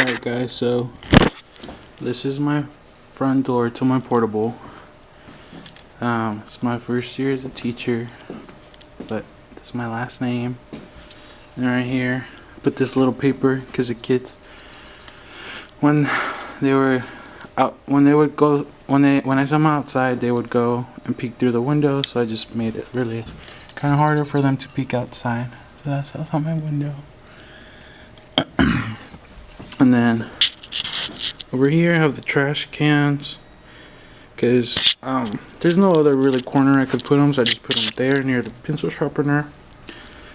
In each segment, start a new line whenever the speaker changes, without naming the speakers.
Alright guys, so this is my front door to my portable. It's my first year as a teacher, but this is my last name. And right here, put this little paper because the kids, when they were out, when I saw them outside, they would go and peek through the window. So I just made it really kind of harder for them to peek outside. So that's on my window. And then over here I have the trash cans, because there's no other really corner I could put them, so I just put them there near the pencil sharpener.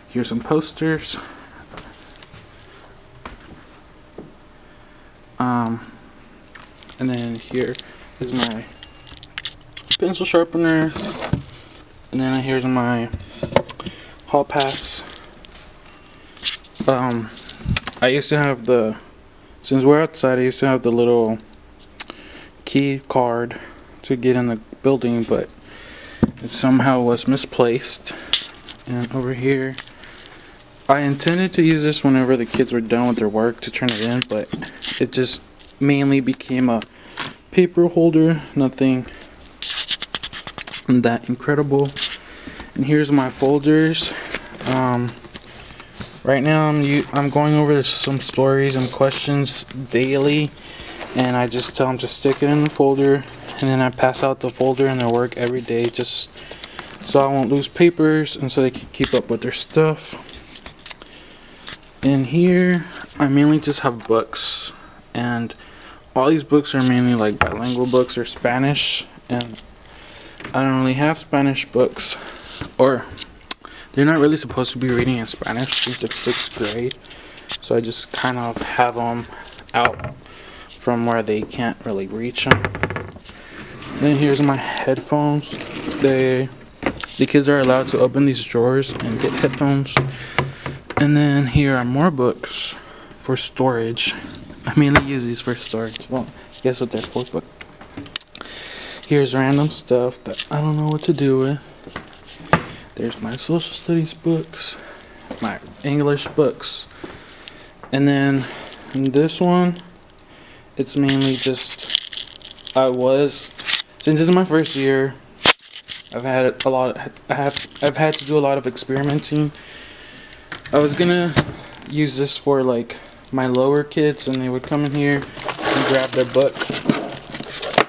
Here's some posters. And then here is my pencil sharpener, and then here's my hall pass. I used to have since we're outside, I used to have the little key card to get in the building, but it somehow was misplaced. And over here, I intended to use this whenever the kids were done with their work to turn it in, but it just mainly became a paper holder, nothing that incredible. And here's my folders. Right now I'm going over some stories and questions daily, and I just tell them to stick it in the folder, and then I pass out the folder and their work every day, just so I won't lose papers and so they can keep up with their stuff. In here I mainly just have books, and all these books are mainly like bilingual books or Spanish, and I don't really have Spanish books, or they're not really supposed to be reading in Spanish since it's 6th grade, so I just kind of have them out from where they can't really reach them. Then here's my headphones. The kids are allowed to open these drawers and get headphones. And then here are more books for storage. I mainly use these for storage. Well, I guess what they're for, but here's random stuff that I don't know what to do with. There's my social studies books, my English books, and then in this one, it's mainly just, since this is my first year, I've had to do a lot of experimenting. I was gonna use this for like my lower kids, and they would come in here and grab their books,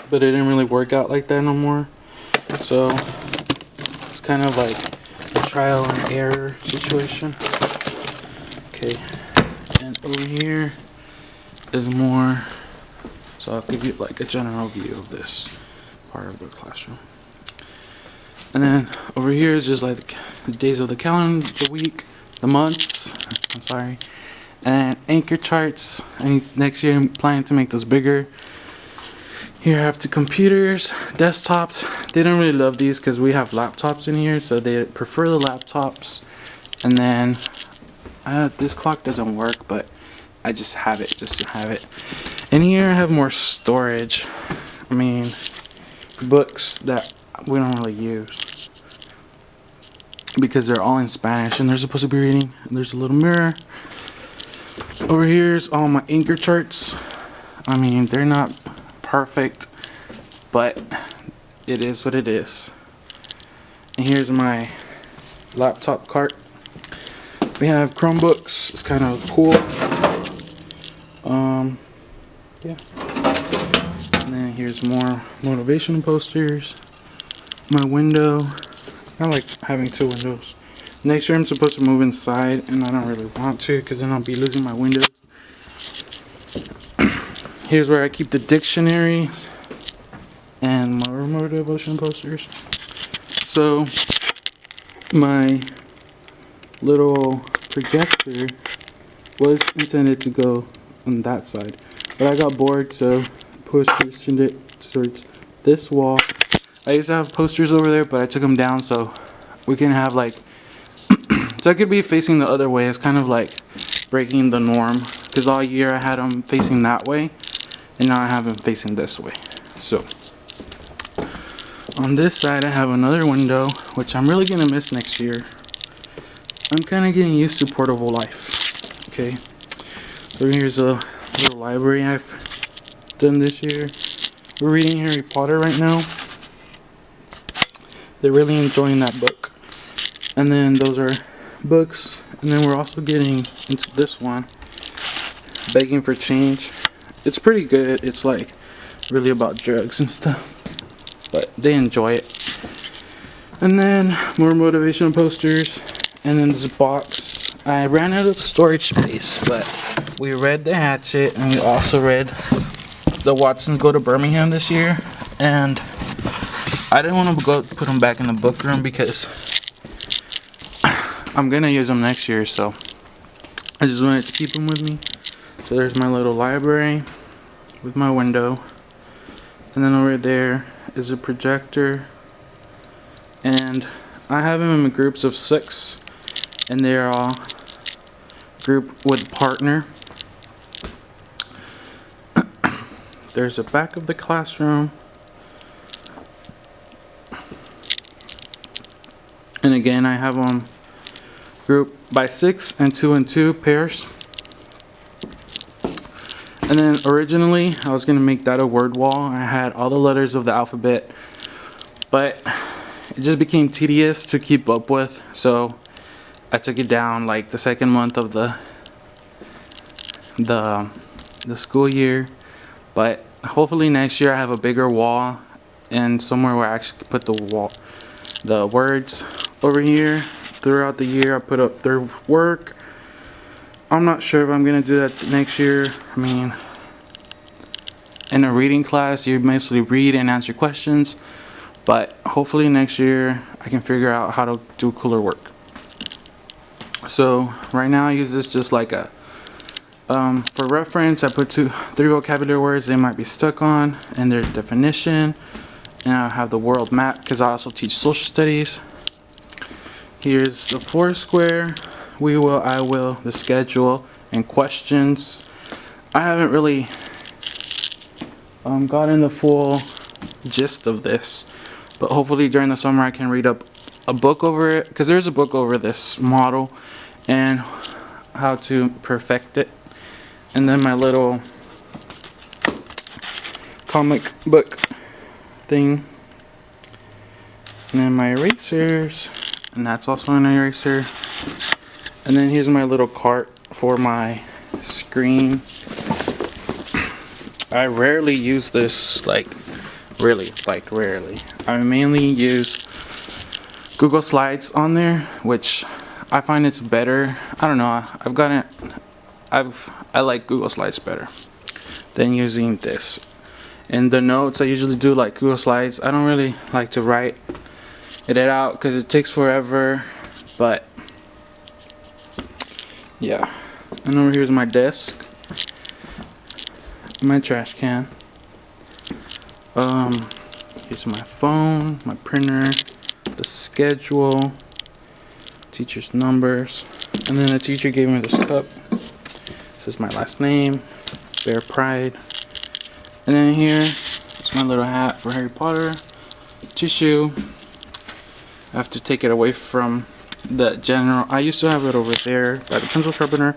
but it didn't really work out like that no more. So it's kind of like a trial and error situation. Okay, and over here is more, so I'll give you like a general view of this part of the classroom. And then over here is just like the days of the calendar, the week, the months, I'm sorry, and anchor charts. And next year I'm planning to make this bigger. Here I have the computers, desktops. They don't really love these because we have laptops in here, so they prefer the laptops. And then this clock doesn't work, but I just have it just to have it. And here I have more storage. I mean, books that we don't really use because they're all in Spanish and they're supposed to be reading. And there's a little mirror. Over here's all my anchor charts. I mean, they're not perfect, but it is what it is. And here's my laptop cart. We have Chromebooks. It's kind of cool. Yeah. And then here's more motivational posters. My window. I like having 2 windows. Next year I'm supposed to move inside, and I don't really want to because then I'll be losing my windows. Here's where I keep the dictionaries and my motivation posters. So my little projector was intended to go on that side, but I got bored, so positioned it towards this wall. I used to have posters over there, but I took them down so we can have like so I could be facing the other way. It's kind of like breaking the norm, because all year I had them facing that way, and now I have them facing this way. So on this side I have another window, which I'm really gonna miss next year. I'm kind of getting used to portable life. Okay, so here's a little library I've done this year. We're reading Harry Potter right now. They're really enjoying that book. And then those are books. And then we're also getting into this one, Begging for Change. It's pretty good. It's like really about drugs and stuff, but they enjoy it. And then more motivational posters. And then this box. I ran out of storage space, but we read The Hatchet, and we also read The Watsons Go to Birmingham this year. And I didn't want to go put them back in the book room because I'm gonna use them next year, so I just wanted to keep them with me. So there's my little library with my window, and then over there is a projector, and I have them in groups of 6, and they're all grouped with partner. There's a back of the classroom. And again, I have them grouped by 6 and 2 and 2 pairs. And then originally, I was going to make that a word wall. I had all the letters of the alphabet, but it just became tedious to keep up with. So I took it down like the second month of the school year. But hopefully next year I have a bigger wall and somewhere where I actually put the words over here. Throughout the year I put up their work. I'm not sure if I'm gonna do that next year. I mean, in a reading class you mostly read and answer questions, but hopefully next year I can figure out how to do cooler work. So right now I use this just like a for reference. I put 3 vocabulary words they might be stuck on and their definition, and I have the world map because I also teach social studies. Here's the Foursquare, we will, I will, the schedule, and questions. I haven't really gotten the full gist of this, but hopefully during the summer I can read up a book over it, because there's a book over this model and how to perfect it. And then my little comic book thing, and then my erasers, and that's also an eraser. And then here's my little cart for my screen. I rarely use this, rarely. I mainly use Google Slides on there, which I find it's better. I don't know, I like Google Slides better than using this. And the notes I usually do like Google Slides. I don't really like to write it out because it takes forever, but yeah. And over here's my desk, my trash can. Here's my phone, my printer, the schedule, teacher's numbers, and then the teacher gave me this cup. This is my last name, Bear Pride. And then here is my little hat for Harry Potter, tissue. I have to take it away from the general. I used to have it over there by the pencil sharpener,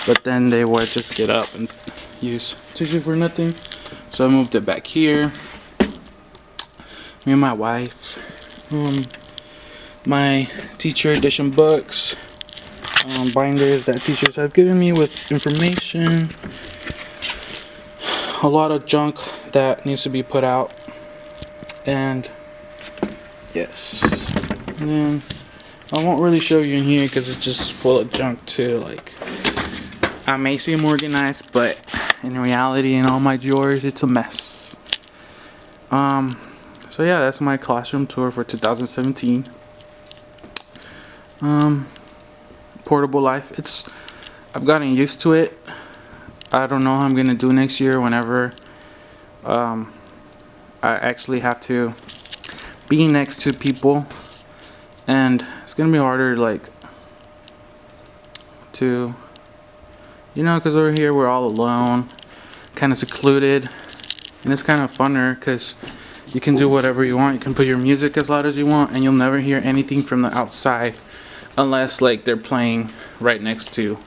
but then they would just get up and use tissue for nothing, so I moved it back here. Me and my wife, my teacher edition books, binders that teachers have given me with information, a lot of junk that needs to be put out, and yes. And then I won't really show you in here because it's just full of junk too. Like, I may seem organized, but in reality, in all my drawers, it's a mess. So yeah, that's my classroom tour for 2017. Portable life. I've gotten used to it. I don't know how I'm gonna do next year whenever I actually have to be next to people. And it's gonna be harder, to, because over here we're all alone, kind of secluded, and it's kind of funner because you can do whatever you want. You can put your music as loud as you want, and you'll never hear anything from the outside, unless they're playing right next to,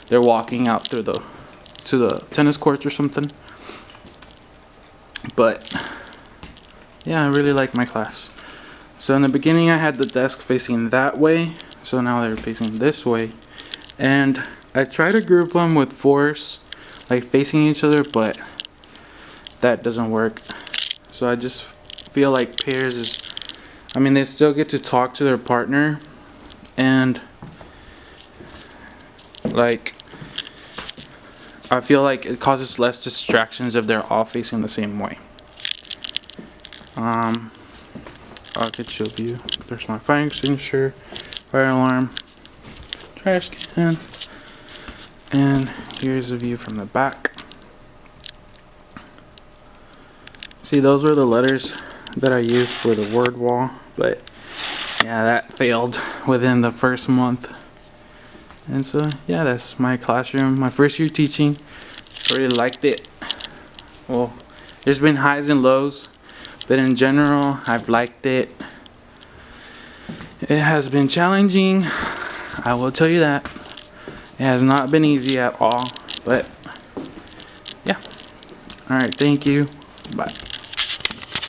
they're walking out through to the tennis courts or something. But yeah, I really like my class. So in the beginning I had the desk facing that way, so now they're facing this way. And I try to group them with fours, like facing each other, but that doesn't work. So I just feel like pairs is, I mean, they still get to talk to their partner, and like I feel like it causes less distractions if they're all facing the same way. I could show you. There's my fire extinguisher, fire alarm, trash can, and here's a view from the back. See, those were the letters that I used for the word wall, but yeah, that failed within the first month. And so yeah, that's my classroom, my first year teaching. Really liked it. Well, there's been highs and lows, but in general I've liked it. It has been challenging, I will tell you that. It has not been easy at all, but yeah. Alright, thank you. Bye.